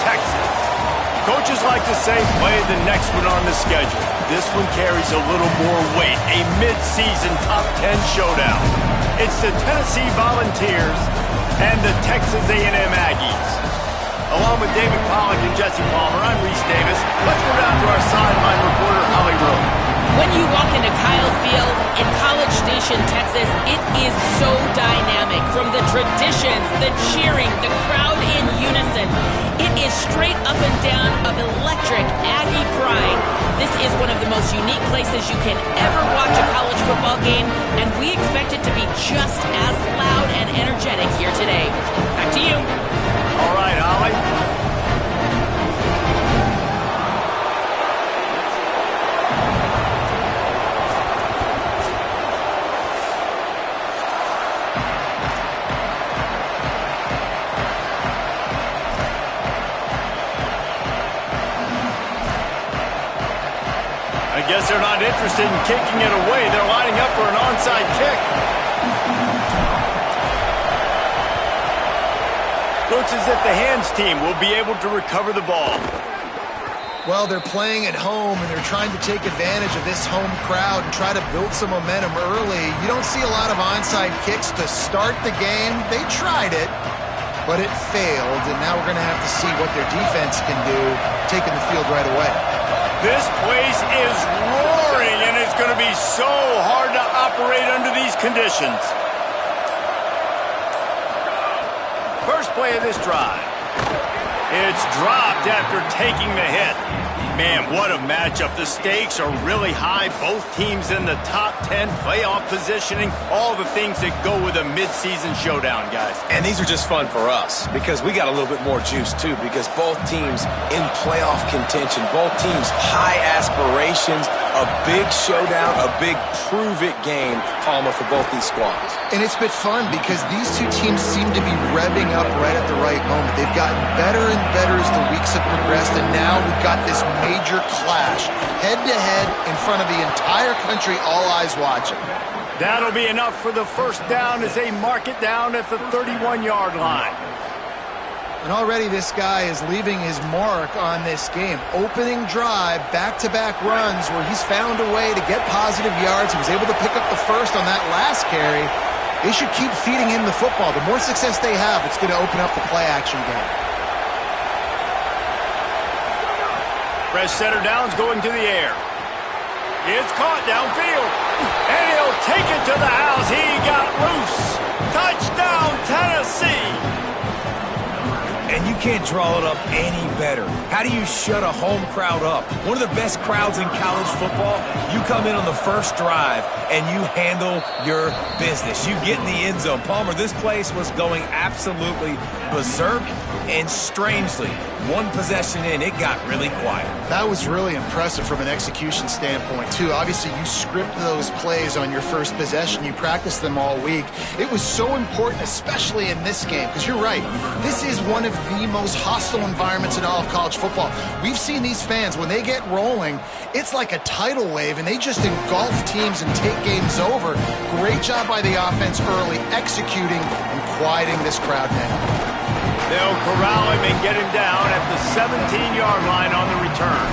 Texas. Coaches like to say, play the next one on the schedule. This one carries a little more weight, a mid-season top 10 showdown. It's the Tennessee Volunteers and the Texas A&M Aggies. Along with David Pollack and Jesse Palmer, I'm Reese Davis. Let's go down to our sideline reporter, Holly Rowe. When you walk into Kyle Field in College Station, Texas, it is so dynamic. From the traditions, the cheering, the crowd in unison. It is straight up and down of electric Aggie pride. This is one of the most unique places you can ever watch a college football game, and we expect it to be just as loud and energetic here today. Back to you. All right, Holly. I guess they're not interested in kicking it away. They're lining up for an onside kick. Looks as if the hands team will be able to recover the ball. Well, they're playing at home, and they're trying to take advantage of this home crowd and try to build some momentum early. You don't see a lot of onside kicks to start the game. They tried it, but it failed, and now we're going to have to see what their defense can do, taking the field right away. This place is roaring, and it's going to be so hard to operate under these conditions. First play of this drive. It's dropped after taking the hit. Man, what a matchup. The stakes are really high. Both teams in the top 10, playoff positioning, all the things that go with a midseason showdown, guys. And these are just fun for us because we got a little bit more juice, too, because both teams in playoff contention, both teams high aspirations, a big showdown, a big prove-it game, Palmer, for both these squads. And it's been fun because these two teams seem to be revving up right at the right moment. They've gotten better and better as the weeks have progressed, and now we've got this major clash, head-to-head in front of the entire country, all eyes watching. That'll be enough for the first down as they mark it down at the 31-yard line. And already this guy is leaving his mark on this game. Opening drive, back-to-back runs where he's found a way to get positive yards. He was able to pick up the first on that last carry. They should keep feeding him the football. The more success they have, it's going to open up the play-action game. Fresh center downs going to the air. It's caught downfield. And he'll take it to the house. He got loose. Touchdown, Tennessee. And you can't draw it up any better. How do you shut a home crowd up? One of the best crowds in college football. You come in on the first drive and you handle your business. You get in the end zone. Palmer, this place was going absolutely berserk, and strangely, one possession in, it got really quiet. That was really impressive from an execution standpoint, too. Obviously, you script those plays on your first possession. You practice them all week. It was so important, especially in this game, because you're right. This is one of the most hostile environments in all of college football. We've seen these fans, when they get rolling, it's like a tidal wave, and they just engulf teams and take games over. Great job by the offense early, executing and quieting this crowd now. They'll corral him and get him down at the 17-yard line on the return.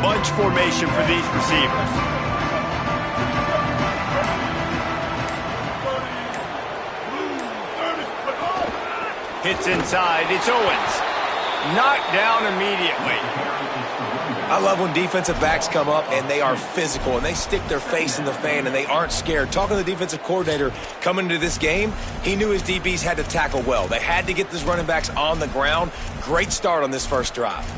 Bunch formation for these receivers. Hits inside. It's Owens. Knocked down immediately. I love when defensive backs come up and they are physical and they stick their face in the fan and they aren't scared. Talking to the defensive coordinator coming into this game, he knew his DBs had to tackle well. They had to get these running backs on the ground. Great start on this first drive.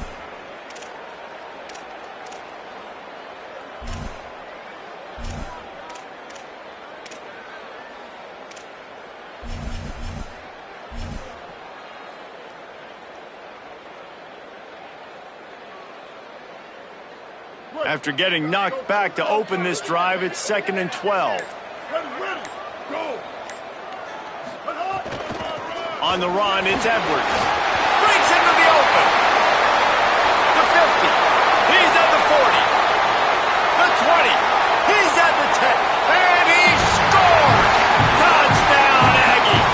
After getting knocked back to open this drive, it's 2nd and 12. On the run, it's Edwards. Breaks into the open. The 50. He's at the 40. The 20. He's at the 10. And he scores! Touchdown, Aggie!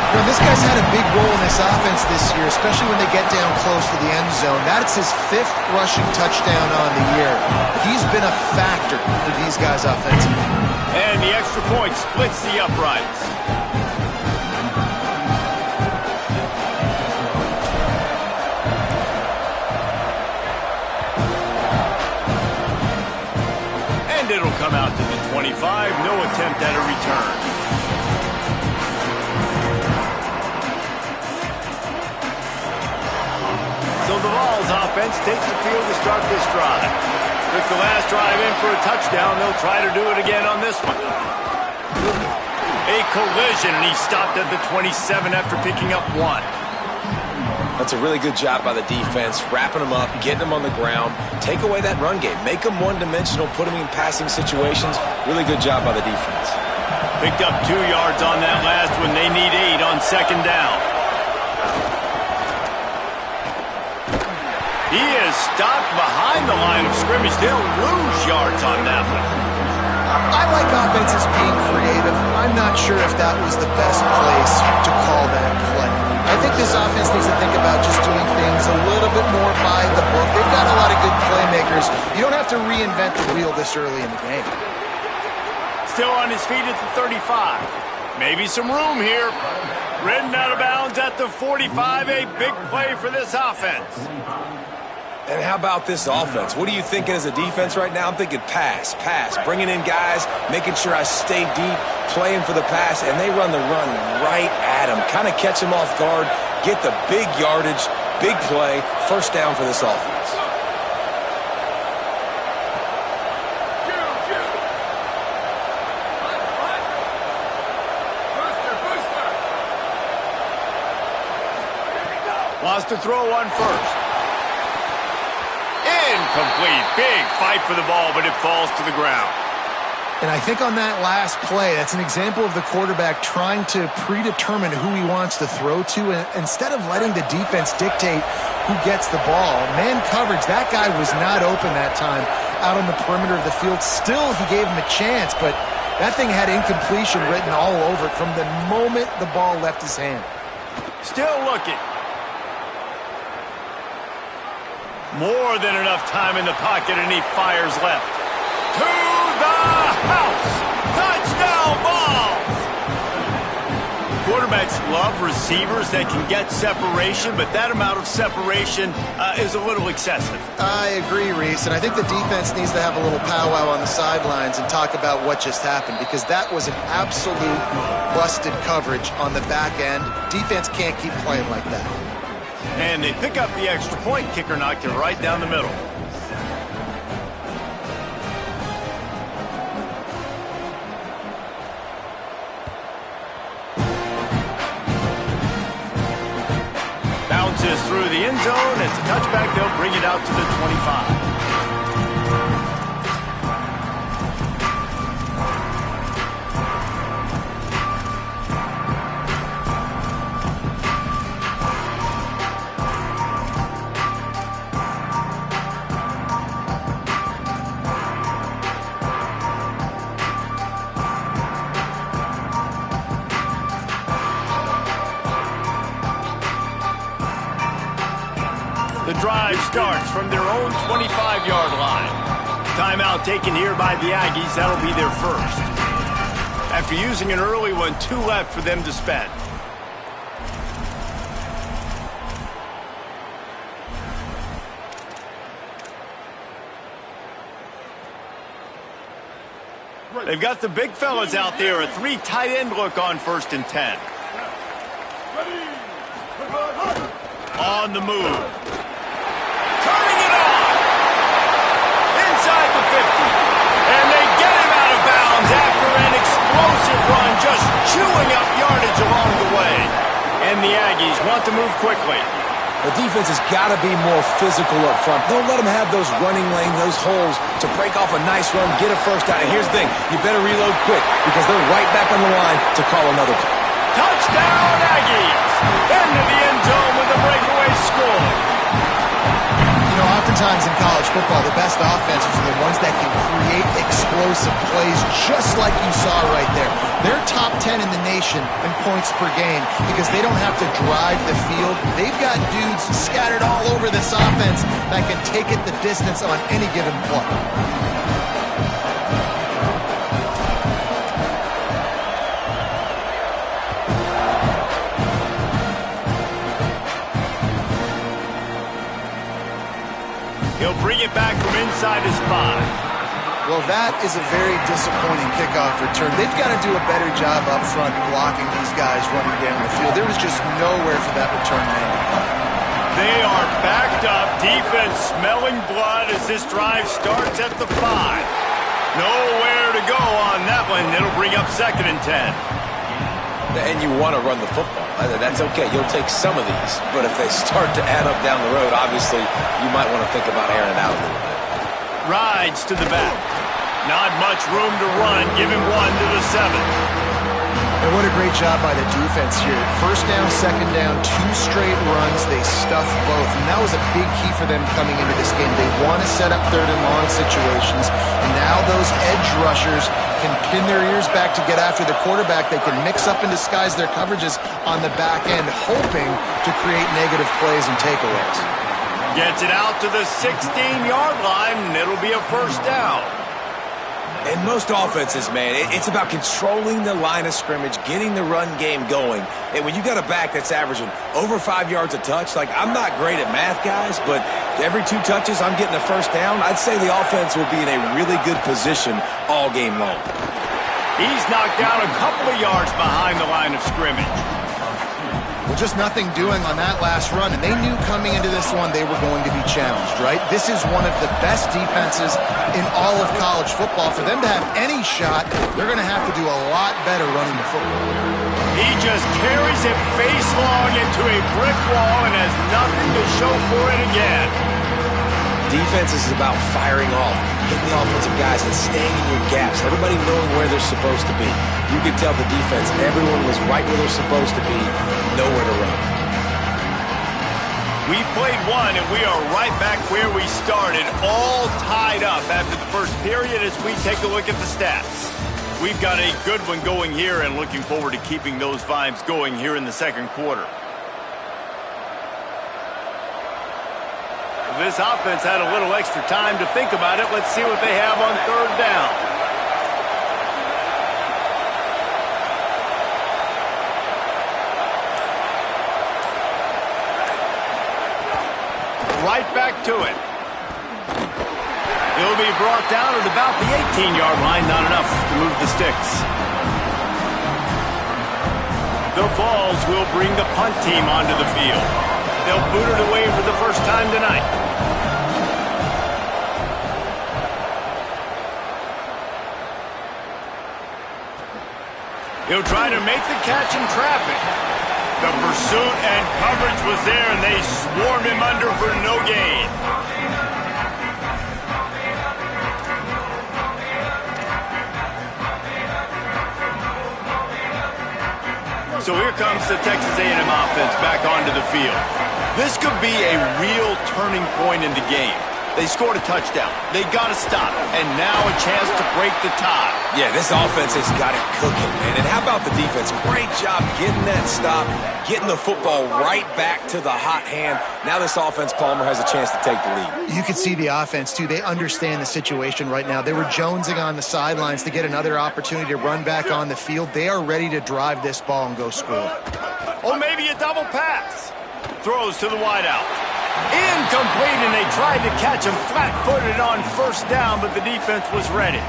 You know, this guy's had a big role in this offense this year, especially when they get down close to the end zone. That's his 5th rushing touchdown on the year. He's been a factor for these guys offensively. And the extra point splits the uprights. And it'll come out to the 25. No attempt at a return. So the Vols offense takes the field to start this drive. Took the last drive in for a touchdown. They'll try to do it again on this one. A collision, and he stopped at the 27 after picking up 1. That's a really good job by the defense, wrapping them up, getting them on the ground, take away that run game, make them one-dimensional, put them in passing situations. Really good job by the defense. Picked up 2 yards on that last one. They need 8 on second down. He is stopped behind the line of scrimmage. They'll lose yards on that one. I like offenses being creative. I'm not sure if that was the best place to call that play. I think this offense needs to think about just doing things a little bit more by the book. They've got a lot of good playmakers. You don't have to reinvent the wheel this early in the game. Still on his feet at the 35. Maybe some room here. Ridden out of bounds at the 45. A big play for this offense. And how about this offense? What are you thinking as a defense right now? I'm thinking pass, bringing in guys, making sure I stay deep, playing for the pass, and they run the run right at him. Kind of catch him off guard, get the big yardage, big play, first down for this offense. Wants to throw on first. Incomplete. Big fight for the ball, but it falls to the ground. And I think on that last play, that's an example of the quarterback trying to predetermine who he wants to throw to, and instead of letting the defense dictate who gets the ball. Man coverage, that guy was not open that time out on the perimeter of the field. Still, he gave him a chance, but that thing had incompletion written all over it from the moment the ball left his hand. Still looking. More than enough time in the pocket, and he fires left. To the house! Touchdown Vols! Quarterbacks love receivers that can get separation, but that amount of separation is a little excessive. I agree, Reese, and I think the defense needs to have a little powwow on the sidelines and talk about what just happened, because that was an absolute busted coverage on the back end. Defense can't keep playing like that. And they pick up the extra point. Kicker knocked it right down the middle. Bounces through the end zone. It's a touchback. They'll bring it out to the 25. The drive starts from their own 25-yard line. Timeout taken here by the Aggies. That'll be their first. After using an early one, 2 left for them to spend. They've got the big fellas out there. A 3 tight end look on 1st and 10. On the move. Turning it on. Inside the 50. And they get him out of bounds after an explosive run, just chewing up yardage along the way. And the Aggies want to move quickly. The defense has got to be more physical up front. Don't let them have those running lanes, those holes to break off a nice run, get a first down. And here's the thing, you better reload quick because they're right back on the line to call another play. Touchdown, Aggies! Into the end zone with a breakaway score. You know, oftentimes in college football, the best offenses are the ones that can create explosive plays just like you saw right there. They're top 10 in the nation in points per game because they don't have to drive the field. They've got dudes scattered all over this offense that can take it the distance on any given play. He'll bring it back from inside his 5. Well, that is a very disappointing kickoff return. They've got to do a better job up front blocking these guys running down the field. There was just nowhere for that return man to go. They are backed up. Defense smelling blood as this drive starts at the 5. Nowhere to go on that one. It'll bring up 2nd and 10. And you want to run the football. That's okay. You'll take some of these. But if they start to add up down the road, obviously, you might want to think about airing it out a little bit. Rides to the back. Not much room to run. Give him 1 to the 7. And what a great job by the defense here. First down, second down, 2 straight runs. They stuffed both. And that was a big key for them coming into this game. They want to set up 3rd and long situations. And now those edge rushers can pin their ears back to get after the quarterback. They can mix up and disguise their coverages on the back end, hoping to create negative plays and takeaways. Gets it out to the 16-yard line, and it'll be a 1st down. In most offenses, man, it's about controlling the line of scrimmage, getting the run game going. And when you got a back that's averaging over 5 yards a touch, like, I'm not great at math, guys, but every 2 touches I'm getting a 1st down, I'd say the offense will be in a really good position all game long. He's knocked down a couple of yards behind the line of scrimmage. Well, just nothing doing on that last run, and they knew coming into this one they were going to be challenged, right? This is one of the best defenses in all of college football. For them to have any shot, they're going to have to do a lot better running the football. He just carries it face long into a brick wall and has nothing to show for it again. Defense is about firing off, hitting the offensive guys and staying in your gaps, everybody knowing where they're supposed to be. You could tell the defense, everyone was right where they're supposed to be, nowhere to run. We've played one, and we are right back where we started, all tied up after the first period as we take a look at the stats. We've got a good one going here and looking forward to keeping those vibes going here in the 2nd quarter. This offense had a little extra time to think about it. Let's see what they have on 3rd down. Right back to it. He'll be brought down at about the 18-yard line. Not enough to move the sticks. The Vols will bring the punt team onto the field. They'll boot it away for the first time tonight. He'll try to make the catch in traffic. The pursuit and coverage was there, and they swarmed him under for no gain. So here comes the Texas A&M offense back onto the field. This could be a real turning point in the game. They scored a touchdown. They got to stop. And now a chance to break the tie. Yeah, this offense has got it cooking, man. And how about the defense? Great job getting that stop, getting the football right back to the hot hand. Now this offense, Palmer, has a chance to take the lead. You can see the offense, too. They understand the situation right now. They were jonesing on the sidelines to get another opportunity to run back on the field. They are ready to drive this ball and go score. Or maybe a double pass. Throws to the wideout. Incomplete, and they tried to catch him flat-footed on 1st down, but the defense was ready.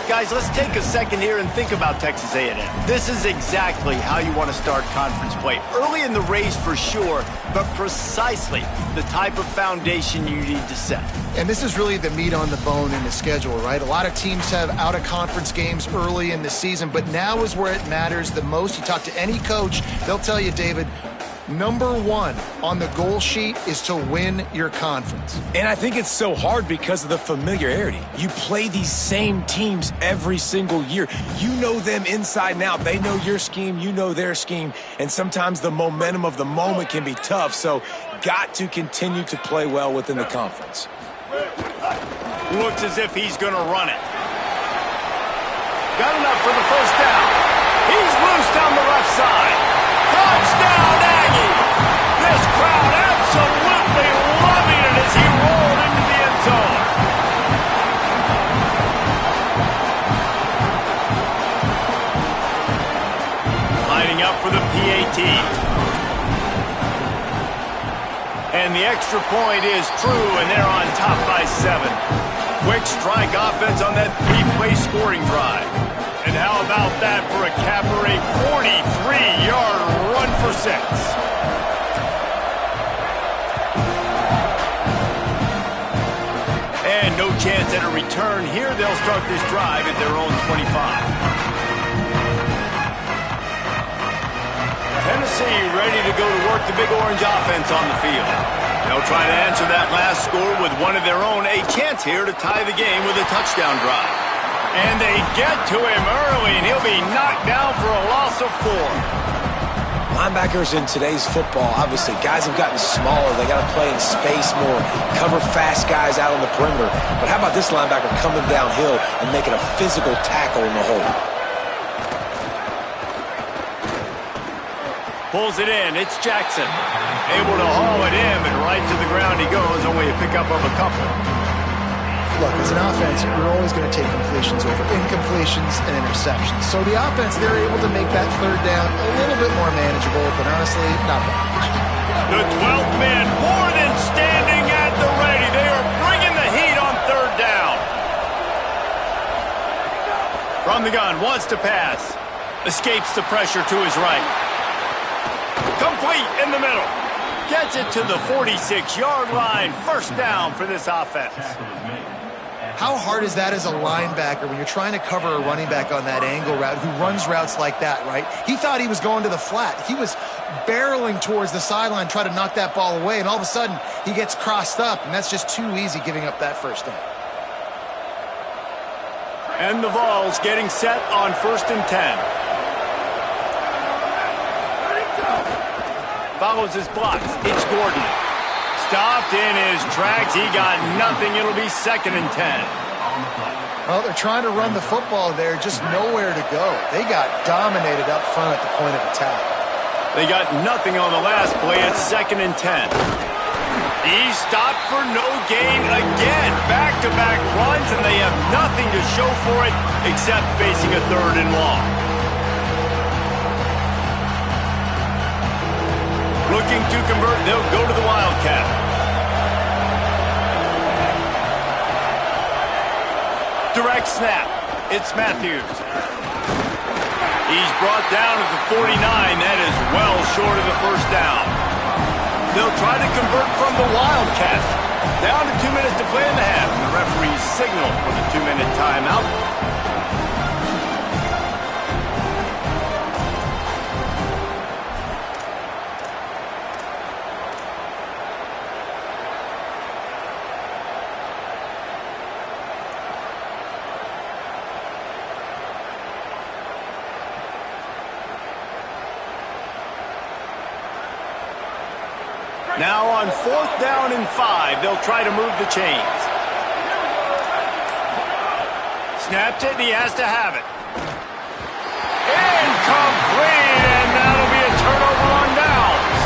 Guys, let's take a second here and think about Texas A&M. This is exactly how you want to start conference play. Early in the race for sure, but precisely the type of foundation you need to set. And this is really the meat on the bone in the schedule, right? A lot of teams have out-of-conference games early in the season, but now is where it matters the most. You talk to any coach, they'll tell you, David, number one on the goal sheet is to win your conference. And I think it's so hard because of the familiarity. You play these same teams every single year. You know them inside and out. They know your scheme, you know their scheme, and sometimes the momentum of the moment can be tough, so got to continue to play well within the conference. Looks as if he's going to run it. Got enough for the first down. He's loose down the left side. Touchdown, Aggie! This crowd absolutely loving it as he rolled into the end zone. Lining up for the PAT. And the extra point is true, and they're on top by 7. Quick strike offense on that 3-play scoring drive. And how about that for a capper, a 43-yard run for 6. And no chance at a return here. They'll start this drive at their own 25. Tennessee ready to go to work the Big Orange offense on the field. They'll try to answer that last score with one of their own. A chance here to tie the game with a touchdown drive. And they get to him early, and he'll be knocked down for a loss of 4. Linebackers in today's football, obviously, guys have gotten smaller. They got to play in space more, cover fast guys out on the perimeter. But how about this linebacker coming downhill and making a physical tackle in the hole? Pulls it in. It's Jackson. Able to haul it in, and right to the ground he goes. Only a pickup of a couple. Look, as an offense, you're always going to take completions over incompletions and interceptions. So the offense, they're able to make that third down a little bit more manageable, but honestly, not much. The 12th man more than standing at the ready. They are bringing the heat on third down. From the gun, wants to pass. Escapes the pressure to his right. Complete in the middle. Gets it to the 46-yard line. First down for this offense. How hard is that as a linebacker when you're trying to cover a running back on that angle route who runs routes like that, right? He thought he was going to the flat. He was barreling towards the sideline, trying to knock that ball away, and all of a sudden he gets crossed up, and that's just too easy giving up that first down. And the Vols getting set on 1st and 10. Follows his blocks. It's Gordon. Stopped in his tracks. He got nothing. It'll be 2nd and 10. Well, they're trying to run the football there, just nowhere to go. They got dominated up front at the point of attack. They got nothing on the last play. It's 2nd and 10. He stopped for no gain again. Back-to-back runs, and they have nothing to show for it except facing a 3rd and long. Looking to convert, they'll go to the Wildcat. Direct snap. It's Matthews. He's brought down at the 49. That is well short of the first down. They'll try to convert from the Wildcat. Down to 2 minutes to play in the half. The referee's signal for the 2-minute timeout. Now on 4th down and 5, they'll try to move the chains. Snapped it, and he has to have it. Incomplete, and that'll be a turnover on downs.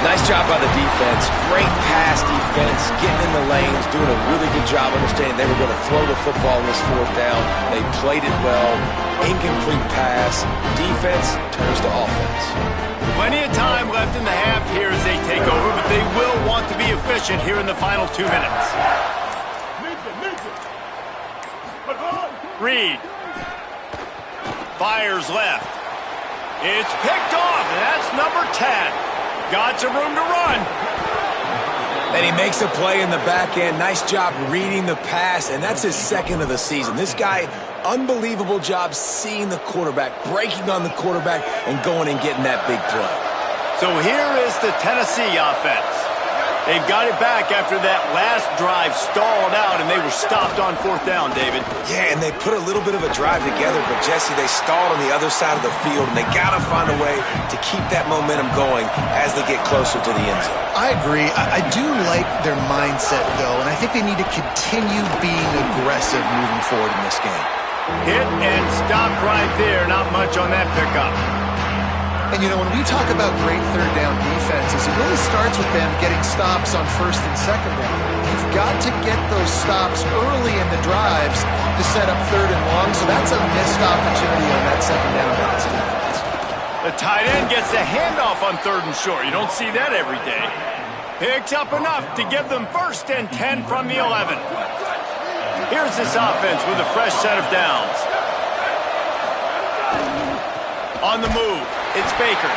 Nice job by the defense. Great pass defense, getting in the lanes, doing a really good job understanding they were going to throw the football on this 4th down. They played it well. Incomplete pass. Defense turns to offense. Plenty of time left in the half here as they take over, but they will want to be efficient here in the final 2 minutes. Reed fires left. It's picked off, and that's number 10. Got some room to run. And he makes a play in the back end. Nice job reading the pass, and that's his 2nd of the season. This guy, unbelievable job seeing the quarterback, breaking on the quarterback, and going and getting that big play. So here is the Tennessee offense. They've got it back after that last drive stalled out, and they were stopped on 4th down, David. Yeah, and they put a little bit of a drive together, but, Jesse, they stalled on the other side of the field, and they got to find a way to keep that momentum going as they get closer to the end zone. I agree. I do like their mindset, though, and I think they need to continue being aggressive moving forward in this game. Hit and stopped right there. Not much on that pickup. And, you know, when we talk about great third down defenses, it really starts with them getting stops on 1st and 2nd down. You've got to get those stops early in the drives to set up 3rd and long, so that's a missed opportunity on that 2nd down by this defense. The tight end gets a handoff on 3rd and short. You don't see that every day. Picks up enough to give them 1st and 10 from the 11. Here's this offense with a fresh set of downs. On the move. It's Baker,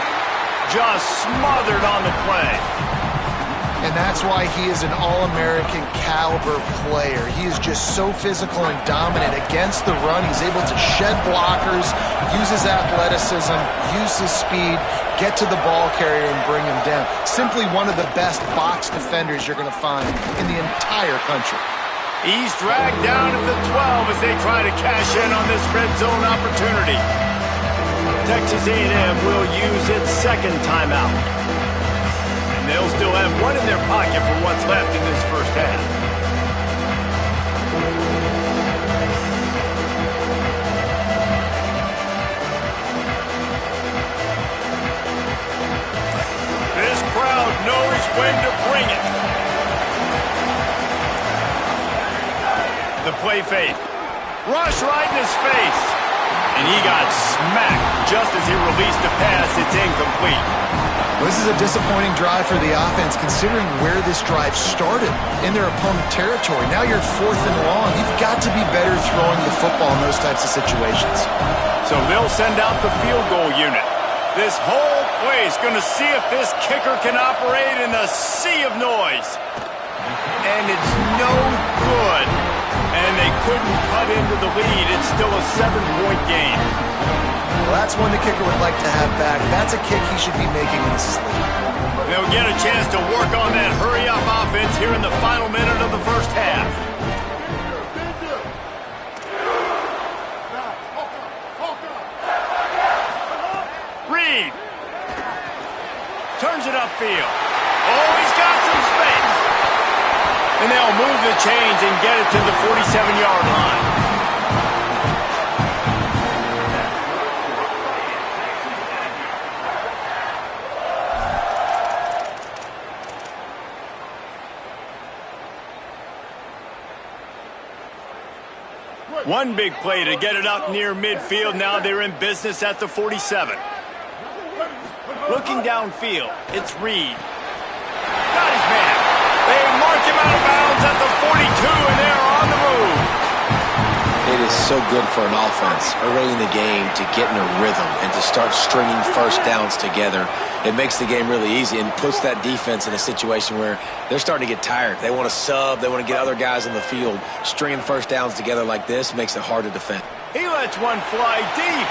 just smothered on the play. And that's why he is an All-American caliber player. He is just so physical and dominant against the run. He's able to shed blockers, use his athleticism, use his speed, get to the ball carrier and bring him down. Simply one of the best box defenders you're going to find in the entire country. He's dragged down to the 12 as they try to cash in on this red zone opportunity. Texas A&M will use its 2nd timeout. And they'll still have one in their pocket for what's left in this first half. This crowd knows when to bring it. The play fake. Rush right in his face. And he got smacked just as he released the pass. It's incomplete. Well, this is a disappointing drive for the offense, considering where this drive started in their opponent territory. Now you're 4th and long. You've got to be better throwing the football in those types of situations. So they'll send out the field goal unit. This whole place going to see if this kicker can operate in the sea of noise. And it's no good. And they couldn't cut into the lead. It's still a 7-point game. Well, that's one the kicker would like to have back. That's a kick he should be making in his sleep. They'll get a chance to work on that hurry-up offense here in the final minute of the first half. Reed turns it upfield. Oh, he's got some space. And they'll move the chains and get it to the 47-yard line. One big play to get it up near midfield. Now they're in business at the 47. Looking downfield, it's Reed. Got his man. They mark him out of bounds at the 42, and they're on the move. It is so good for an offense early in the game to get in a rhythm and to start stringing first downs together. It makes the game really easy and puts that defense in a situation where they're starting to get tired. They want to sub. They want to get other guys in the field. Stringing first downs together like this makes it hard to defend. He lets one fly deep.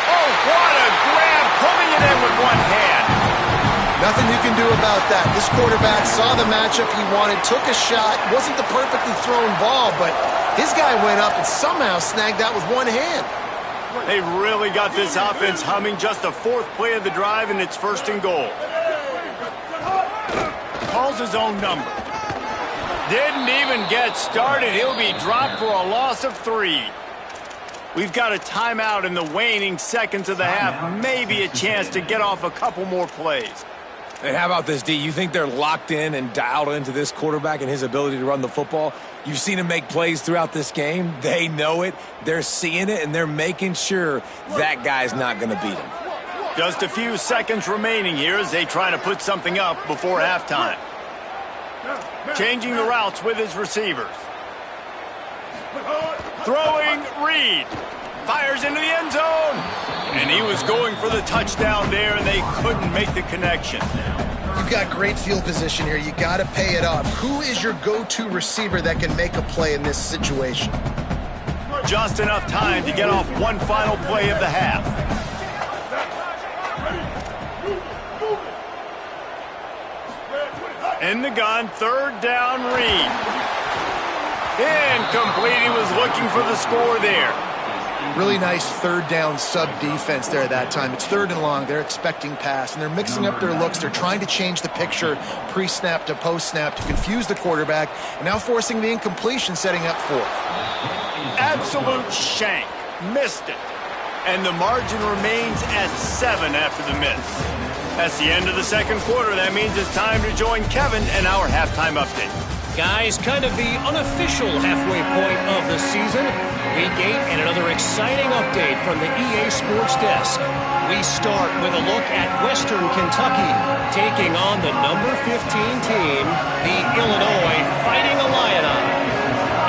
Oh, what a grab, pulling it in with one hand. Nothing you can do about that. This quarterback saw the matchup he wanted, took a shot. Wasn't the perfectly thrown ball, but his guy went up and somehow snagged that with one hand. They've really got this offense humming. Just the 4th play of the drive, and it's 1st and goal. Calls his own number. Didn't even get started. He'll be dropped for a loss of 3. We've got a timeout in the waning seconds of the half. Maybe a chance to get off a couple more plays. And how about this, D? You think they're locked in and dialed into this quarterback and his ability to run the football? You've seen him make plays throughout this game. They know it. They're seeing it, and they're making sure that guy's not going to beat him. Just a few seconds remaining here as they try to put something up before halftime. Changing the routes with his receivers. Throwing Reed. Fires into the end zone. And he was going for the touchdown there, and they couldn't make the connection. You've got great field position here. You got to pay it off. Who is your go-to receiver that can make a play in this situation? Just enough time to get off one final play of the half. In the gun, third down, Reed. Incomplete. He was looking for the score there. Really nice third down sub defense there that time. It's third and long. They're expecting pass, and they're mixing up their looks. They're trying to change the picture pre-snap to post-snap to confuse the quarterback, and now forcing the incompletion, setting up fourth. Absolute shank. Missed it. And the margin remains at 7 after the miss. That's the end of the second quarter. That means it's time to join Kevin in our halftime update. Guys, kind of the unofficial halfway point of the season. Week 8 and another exciting update from the EA Sports Desk. We start with a look at Western Kentucky taking on the number 15 team, the Illinois Fighting Illini.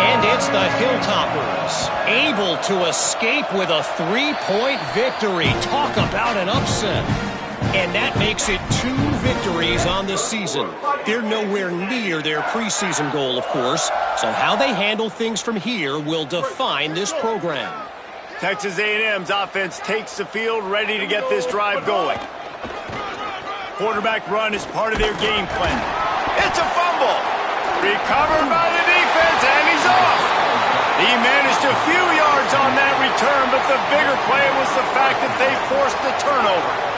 And it's the Hilltoppers, able to escape with a 3-point victory. Talk about an upset. And that makes it 2 victories on the season. They're nowhere near their preseason goal, of course. So how they handle things from here will define this program. Texas A&M's offense takes the field, ready to get this drive going. Quarterback run is part of their game plan. It's a fumble. Recovered by the defense, and he's off. He managed a few yards on that return, but the bigger play was the fact that they forced the turnover.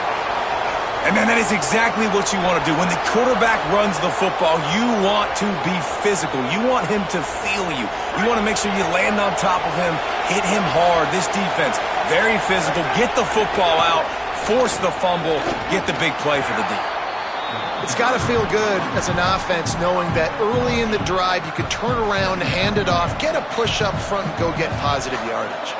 And man, that is exactly what you want to do. When the quarterback runs the football, you want to be physical. You want him to feel you. You want to make sure you land on top of him, hit him hard. This defense, very physical. Get the football out, force the fumble, get the big play for the D. It's got to feel good as an offense knowing that early in the drive you could turn around, hand it off, get a push up front, and go get positive yardage.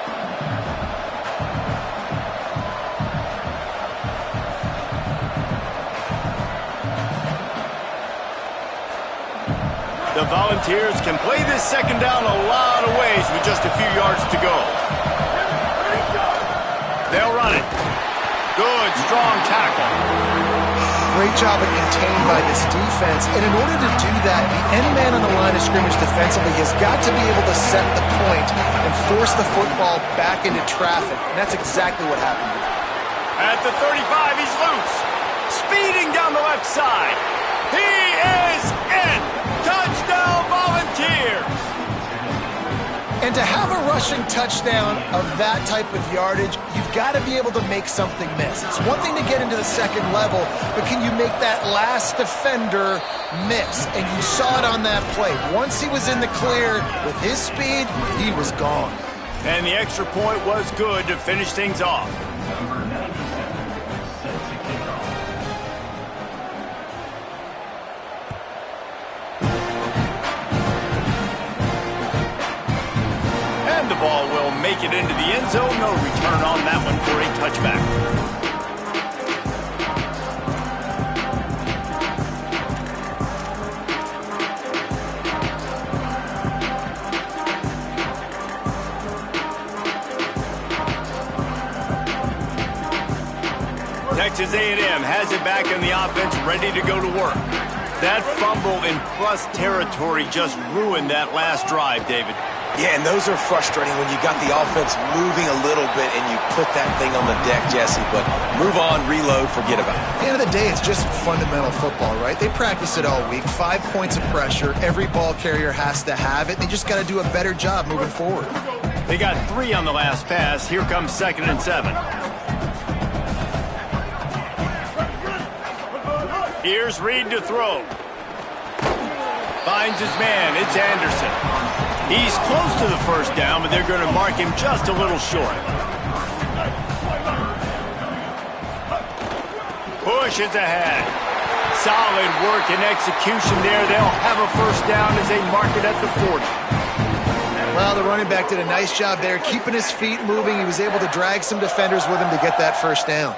The Volunteers can play this second down a lot of ways with just a few yards to go. They'll run it. Good, strong tackle. Great job of contained by this defense. And in order to do that, the end man on the line of scrimmage defensively has got to be able to set the point and force the football back into traffic. And that's exactly what happened here. At the 35, he's loose. Speeding down the left side. He is in. Touchdown, Volunteers! And to have a rushing touchdown of that type of yardage, you've got to be able to make something miss. It's one thing to get into the second level, but can you make that last defender miss? And you saw it on that play. Once he was in the clear with his speed, he was gone. And the extra point was good to finish things off. The ball will make it into the end zone. No return on that one for a touchback. Texas A&M has it back in the offense, ready to go to work. That fumble in plus territory just ruined that last drive, David. Yeah, and those are frustrating when you got the offense moving a little bit and you put that thing on the deck, Jesse. But move on, reload, forget about it. At the end of the day, it's just fundamental football, right? They practice it all week. 5 points of pressure. Every ball carrier has to have it. They just got to do a better job moving forward. They got 3 on the last pass. Here comes 2nd and 7. Here's Reed to throw. Finds his man. It's Anderson. He's close to the first down, but they're going to mark him just a little short. Push is ahead. Solid work and execution there. They'll have a first down as they mark it at the 40. Well, the running back did a nice job there, keeping his feet moving. He was able to drag some defenders with him to get that first down.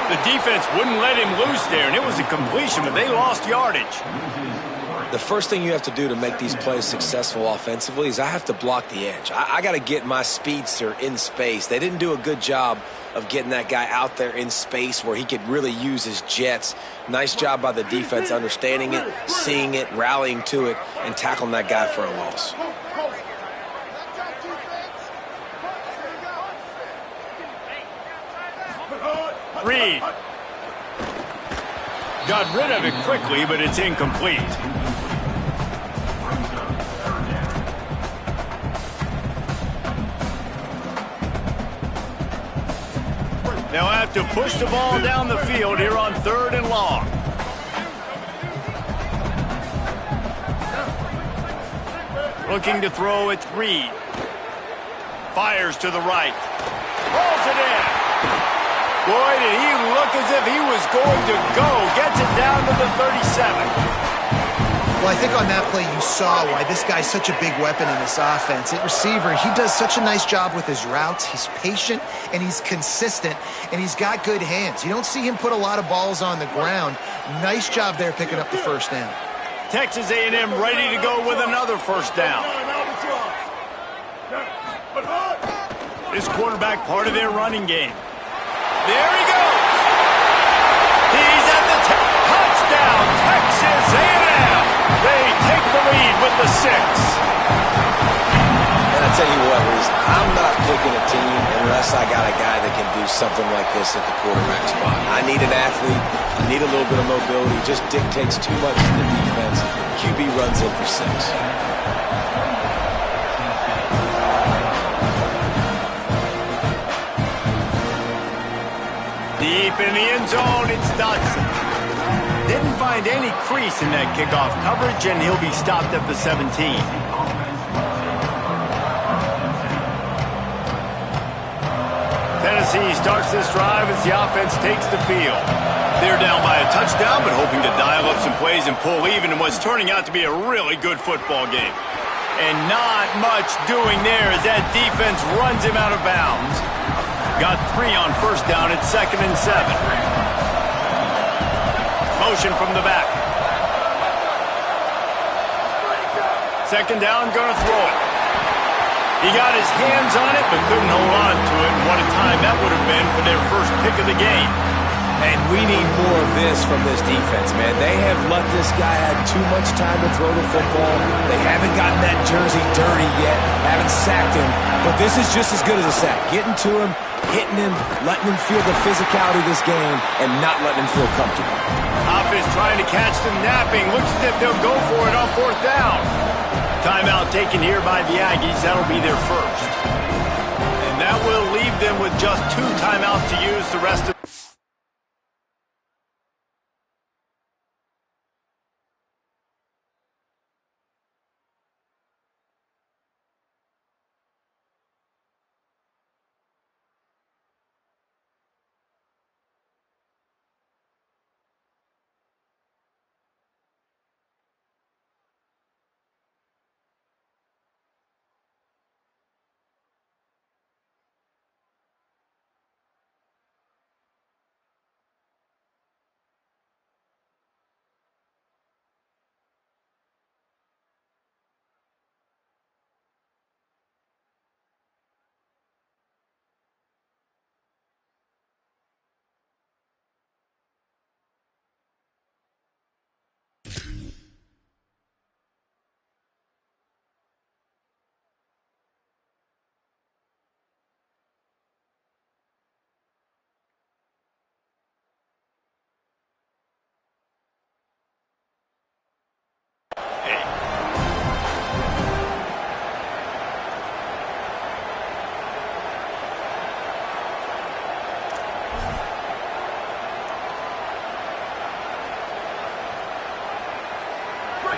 The defense wouldn't let him loose there, and it was a completion, but they lost yardage. The first thing you have to do to make these plays successful offensively is I have to block the edge. I got to get my speedster in space. They didn't do a good job of getting that guy out there in space where he could really use his jets. Nice job by the defense understanding it, seeing it, rallying to it, and tackling that guy for a loss. Reed. Got rid of it quickly, but it's incomplete. They'll have to push the ball down the field here on 3rd and long. Looking to throw, it's Reed. Fires to the right. Rolls it in. Boy, did he look as if he was going to go. Gets it down to the 37. Well, I think on that play you saw why this guy's such a big weapon in this offense. At receiver, he does such a nice job with his routes. He's patient, and he's consistent, and he's got good hands. You don't see him put a lot of balls on the ground. Nice job there picking up the first down. Texas A&M ready to go with another first down. This quarterback part of their running game. There he goes. He's at the touchdown, Texas A&M. They take the lead with the 6. And I tell you what, Reese, I'm not picking a team unless I got a guy that can do something like this at the quarterback spot. I need an athlete. I need a little bit of mobility. It just dictates too much to the defense. QB runs in for 6. Deep in the end zone, it's Dotson. Didn't find any crease in that kickoff coverage, and he'll be stopped at the 17. Tennessee starts this drive as the offense takes the field. They're down by a touchdown, but hoping to dial up some plays and pull even in what's turning out to be a really good football game. And not much doing there as that defense runs him out of bounds. Got 3 on first down at 2nd and 7. Motion from the back. 2nd down, gonna throw it. He got his hands on it, but couldn't hold on to it. And what a time that would have been for their first pick of the game. And we need more of this from this defense, man. They have let this guy have too much time to throw the football. They haven't gotten that jersey dirty yet, haven't sacked him. But this is just as good as a sack. Getting to him, hitting him, letting him feel the physicality of this game, and not letting him feel comfortable. Offense trying to catch them napping. Looks as if they'll go for it on 4th down. Timeout taken here by the Aggies. That'll be their first. And that will leave them with just 2 timeouts to use the rest of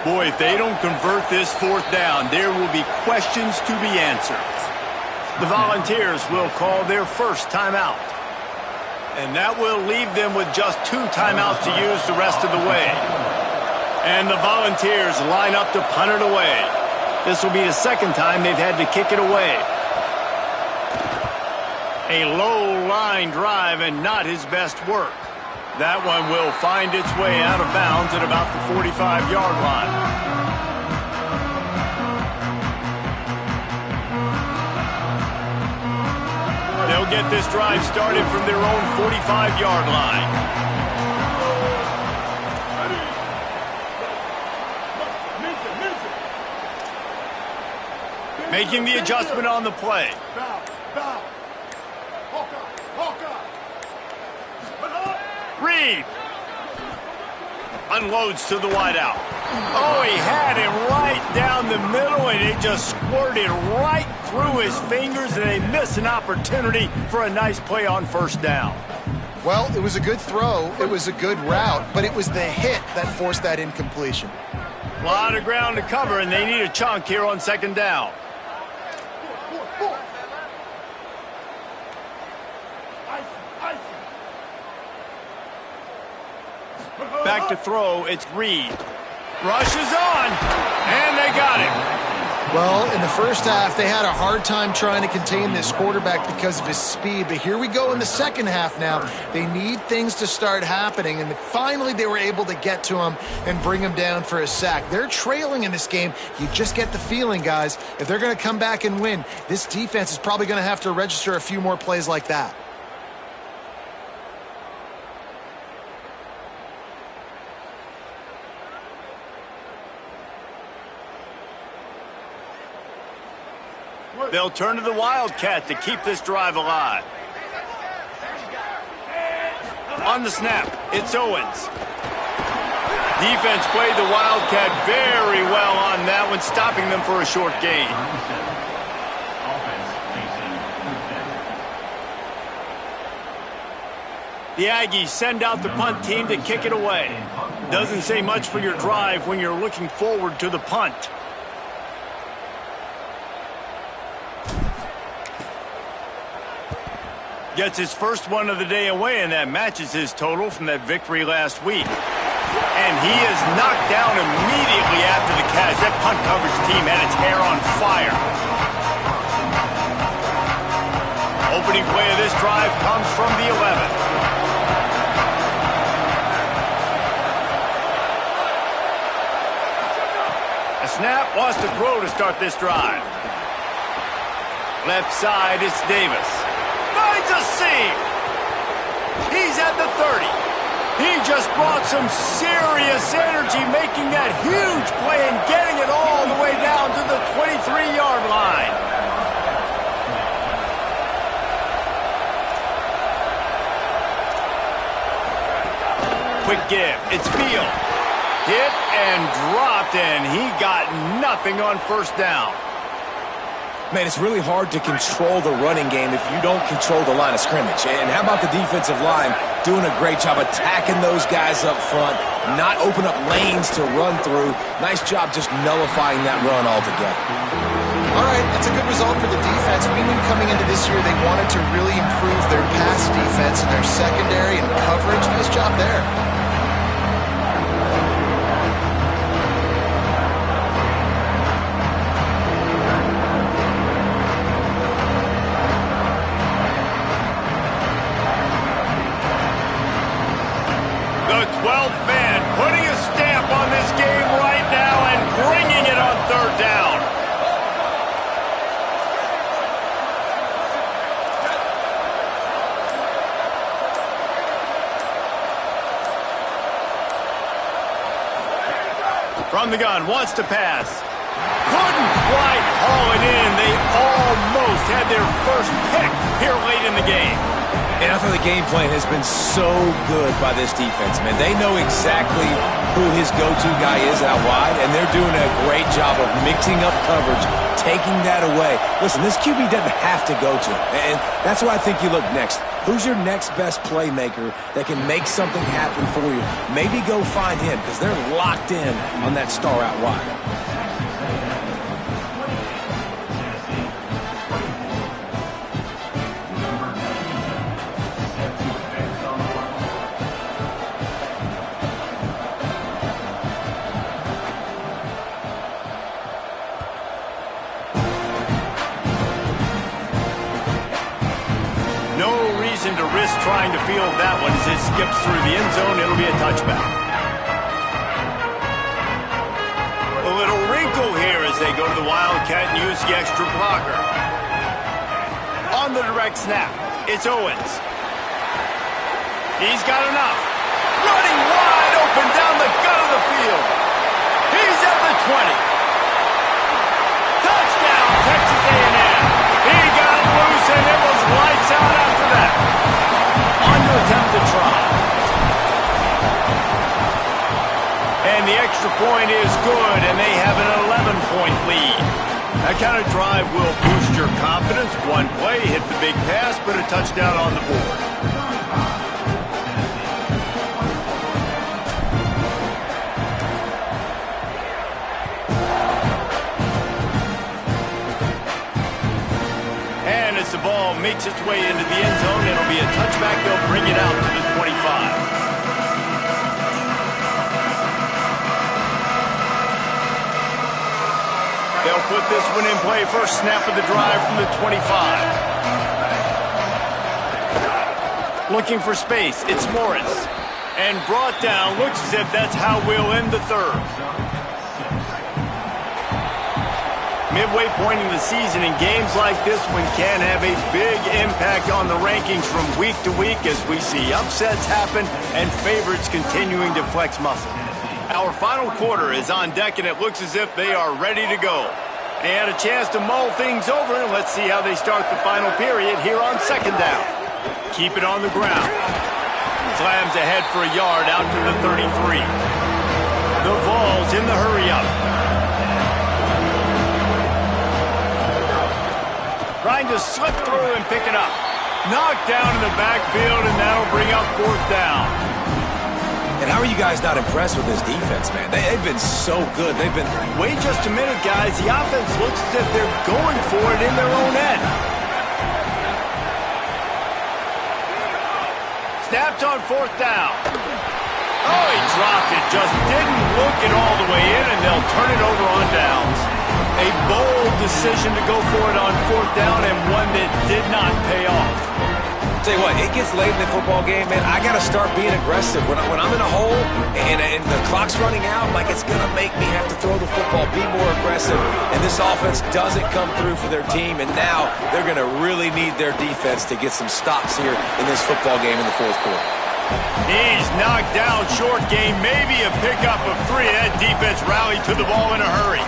Boy, if they don't convert this 4th down, there will be questions to be answered. The Volunteers will call their first timeout. And that will leave them with just 2 timeouts to use the rest of the way. And the Volunteers line up to punt it away. This will be the 2nd time they've had to kick it away. A low line drive and not his best work. That one will find its way out of bounds at about the 45-yard line. They'll get this drive started from their own 45-yard line. Making the adjustment on the play. Reed unloads to the wideout. Oh, he had him right down the middle, and it just squirted right through his fingers, and they missed an opportunity for a nice play on first down. Well, it was a good throw. It was a good route, but it was the hit that forced that incompletion. A lot of ground to cover, and they need a chunk here on second down. Back to throw, it's Reed. Rushes on, and they got him. Well, in the first half, they had a hard time trying to contain this quarterback because of his speed. But here we go in the second half now. They need things to start happening, and finally they were able to get to him and bring him down for a sack. They're trailing in this game. You just get the feeling, guys, if they're going to come back and win, this defense is probably going to have to register a few more plays like that. They'll turn to the Wildcat to keep this drive alive. On the snap, it's Owens. Defense played the Wildcat very well on that one, stopping them for a short gain. The Aggies send out the punt team to kick it away. Doesn't say much for your drive when you're looking forward to the punt. Gets his first one of the day away, and that matches his total from that victory last week. And he is knocked down immediately after the catch. That punt coverage team had its hair on fire. Opening play of this drive comes from the 11. A snap wants to throw to start this drive. Left side, it's Davis. Finds a seam. He's at the 30. He just brought some serious energy, making that huge play and getting it all the way down to the 23-yard line. Quick give. It's Field. Hit and dropped, and he got nothing on first down. Man, it's really hard to control the running game if you don't control the line of scrimmage. And how about the defensive line doing a great job attacking those guys up front, not open up lanes to run through. Nice job just nullifying that run altogether. All right, that's a good result for the defense. We knew coming into this year they wanted to really improve their pass defense and their secondary and coverage. Nice job there. The 12th man putting a stamp on this game right now and bringing it on third down. From the gun, wants to pass. Couldn't quite haul it in. They almost had their first pick here late in the game. And I thought the game plan has been so good by this defense, man. They know exactly who his go-to guy is out wide, and they're doing a great job of mixing up coverage, taking that away. Listen, this QB doesn't have to go to him, and that's why I think you look next. Who's your next best playmaker that can make something happen for you? Maybe go find him, because they're locked in on that star out wide. To risk trying to field that one as it skips through the end zone. It'll be a touchback. A little wrinkle here as they go to the Wildcat and use the extra blocker. On the direct snap, it's Owens. He's got enough. Running wide open down the gut of the field. He's at the 20. Touchdown, Texas A&M. He got loose and it was lights out after that. On to attempt to try. point is good, and they have an 11-point lead. That kind of drive will boost your confidence. One play, hit the big pass, put a touchdown on the board. And as the ball makes its way into the end zone, it'll be a touchback. They'll bring it out to the 25. They'll put this one in play. First snap of the drive from the 25. Looking for space. It's Morris. And brought down. Looks as if that's how we'll end the third. Midway point in the season, and games like this one can have a big impact on the rankings from week to week as we see upsets happen and favorites continuing to flex muscle. Our final quarter is on deck, and it looks as if they are ready to go. And a chance to mull things over, and let's see how they start the final period here on second down. Keep it on the ground. Slams ahead for a yard out to the 33. The Vols in the hurry-up. Trying to slip through and pick it up. Knocked down in the backfield, and that'll bring up fourth down. And how are you guys not impressed with this defense, man? They've been so good. They've been... Wait just a minute, guys. The offense looks as if they're going for it in their own end. Snapped on fourth down. Oh, he dropped it. Just didn't look it all the way in, and they'll turn it over on downs. A bold decision to go for it on fourth down, and one that did not pay off. Tell you what, it gets late in the football game, man. I got to start being aggressive. When I'm in a hole and the clock's running out, like, it's going to make me have to throw the football, be more aggressive. And this offense doesn't come through for their team, and now they're going to really need their defense to get some stops here in this football game in the fourth quarter. He's knocked down, short game, maybe a pickup of 3. That defense rallied to the ball in a hurry.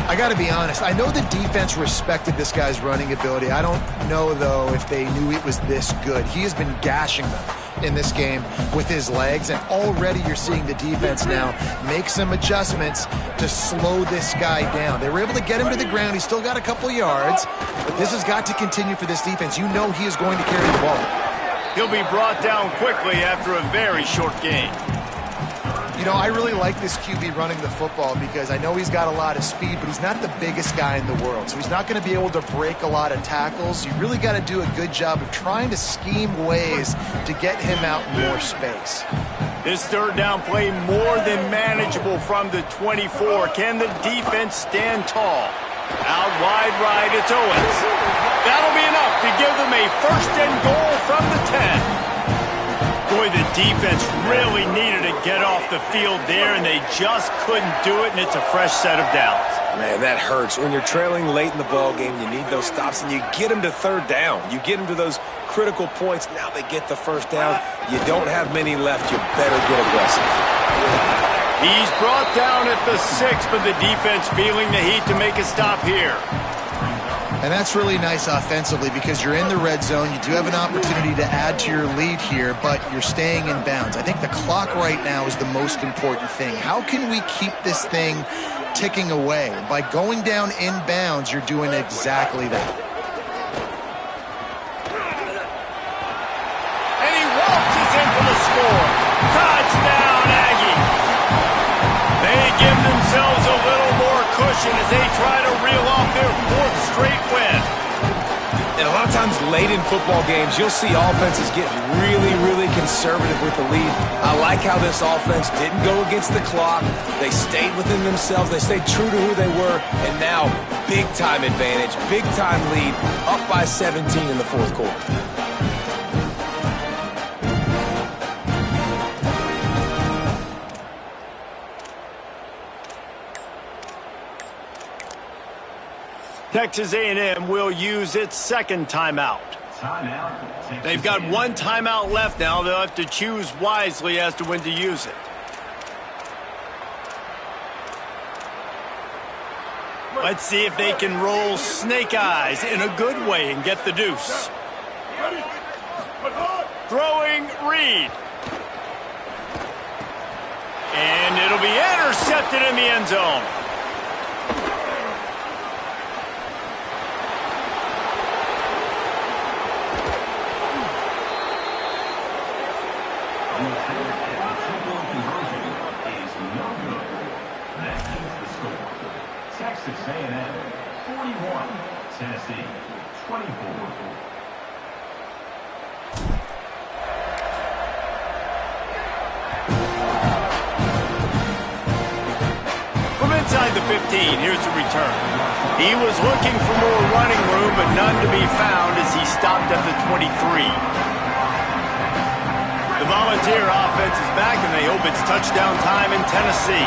I got to be honest. I know the defense respected this guy's running ability. I don't know, though, if they knew it was this good. He has been gashing them in this game with his legs, and already you're seeing the defense now make some adjustments to slow this guy down. They were able to get him to the ground. He's still got a couple yards, but this has got to continue for this defense. You know he is going to carry the ball. He'll be brought down quickly after a very short game. You know, I really like this QB running the football because I know he's got a lot of speed, but he's not the biggest guy in the world. So he's not going to be able to break a lot of tackles. You really got to do a good job of trying to scheme ways to get him out in more space. This third down play more than manageable from the 24. Can the defense stand tall? Out wide right, it's Owens. That'll be enough to give them a first and goal from the 10. Boy, the defense really needed to get off the field there, and they just couldn't do it, and it's a fresh set of downs. Man, that hurts. When you're trailing late in the ball game, you need those stops, and you get them to third down. You get them to those critical points. Now they get the first down. You don't have many left. You better get aggressive. He's brought down at the 6, but the defense feeling the heat to make a stop here. And that's really nice offensively because you're in the red zone. You do have an opportunity to add to your lead here, but you're staying in bounds. I think the clock right now is the most important thing. How can we keep this thing ticking away? By going down in bounds, you're doing exactly that. And he waltzes in for the score. Touchdown, Aggie. They give themselves a little more cushion as they try to reel off their 4th straight win. And a lot of times late in football games, you'll see offenses get really, really conservative with the lead. I like how this offense didn't go against the clock. They stayed within themselves. They stayed true to who they were. And now, big-time advantage, big-time lead, up by 17 in the fourth quarter. Texas A&M will use its second timeout. They've got one timeout left now. They'll have to choose wisely as to when to use it. Let's see if they can roll snake eyes in a good way and get the deuce. Throwing Reed. And it'll be intercepted in the end zone. Texas A&M 41, Tennessee 24. From inside the 15, here's the return. He was looking for more running room, but none to be found as he stopped at the 23. The Volunteer offense is back, and they hope it's touchdown time in Tennessee.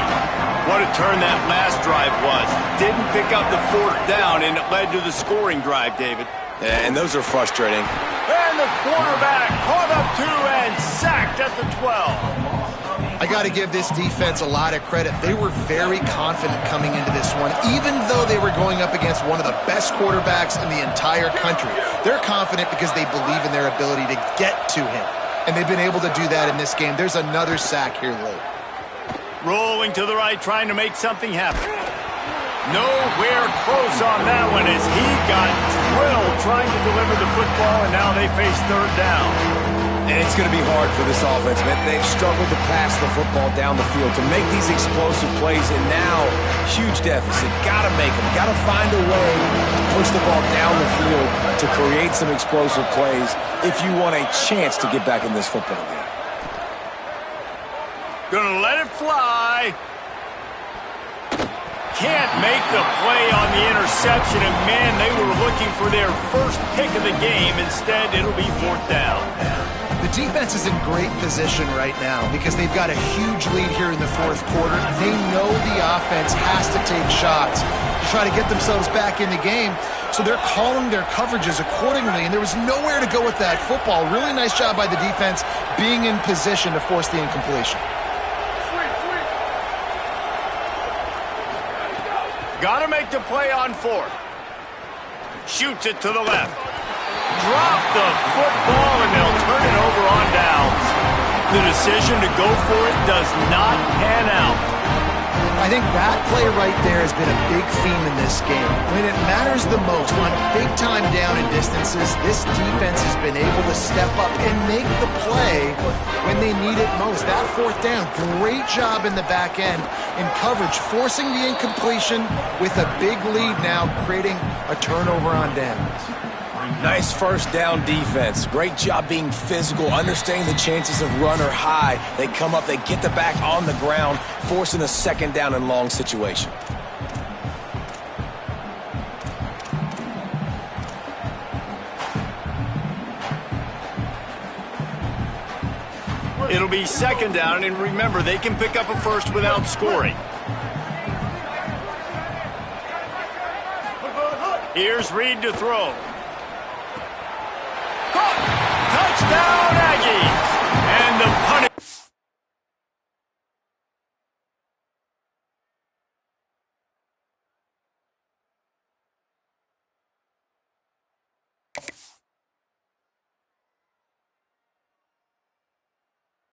What a turn that last drive was. Didn't pick up the 4th down, and it led to the scoring drive, David. Yeah, and those are frustrating. And the quarterback caught up to and sacked at the 12. I got to give this defense a lot of credit. They were very confident coming into this one, even though they were going up against one of the best quarterbacks in the entire country. They're confident because they believe in their ability to get to him, and they've been able to do that in this game. There's another sack here late. Rolling to the right, trying to make something happen. Nowhere close on that one as he got drilled trying to deliver the football, and now they face 3rd down. And it's going to be hard for this offense, man. They've struggled to pass the football down the field to make these explosive plays, and now huge deficit. Got to make them. Got to find a way to push the ball down the field to create some explosive plays if you want a chance to get back in this football game. Gonna let it fly. Can't make the play on the interception, and man, they were looking for their first pick of the game. Instead, it'll be 4th down. The defense is in great position right now because they've got a huge lead here in the 4th quarter. They know the offense has to take shots to try to get themselves back in the game, so they're calling their coverages accordingly, and there was nowhere to go with that football. Really nice job by the defense being in position to force the incompletion. Got to make the play on 4th. Shoots it to the left. Drop the football, and they'll turn it over on downs. The decision to go for it does not pan out. I think that play right there has been a big theme in this game. When it matters the most, on big-time down and distances, this defense has been able to step up and make the play when they need it most. That 4th down, great job in the back end in coverage, forcing the incompletion with a big lead now, creating a turnover on downs. Nice 1st down defense. Great job being physical, understanding the chances of run or high. They come up, they get the back on the ground, forcing a 2nd down and long situation. It'll be 2nd down, and remember, they can pick up a 1st without scoring. Here's Reed to throw. Touchdown, Aggies!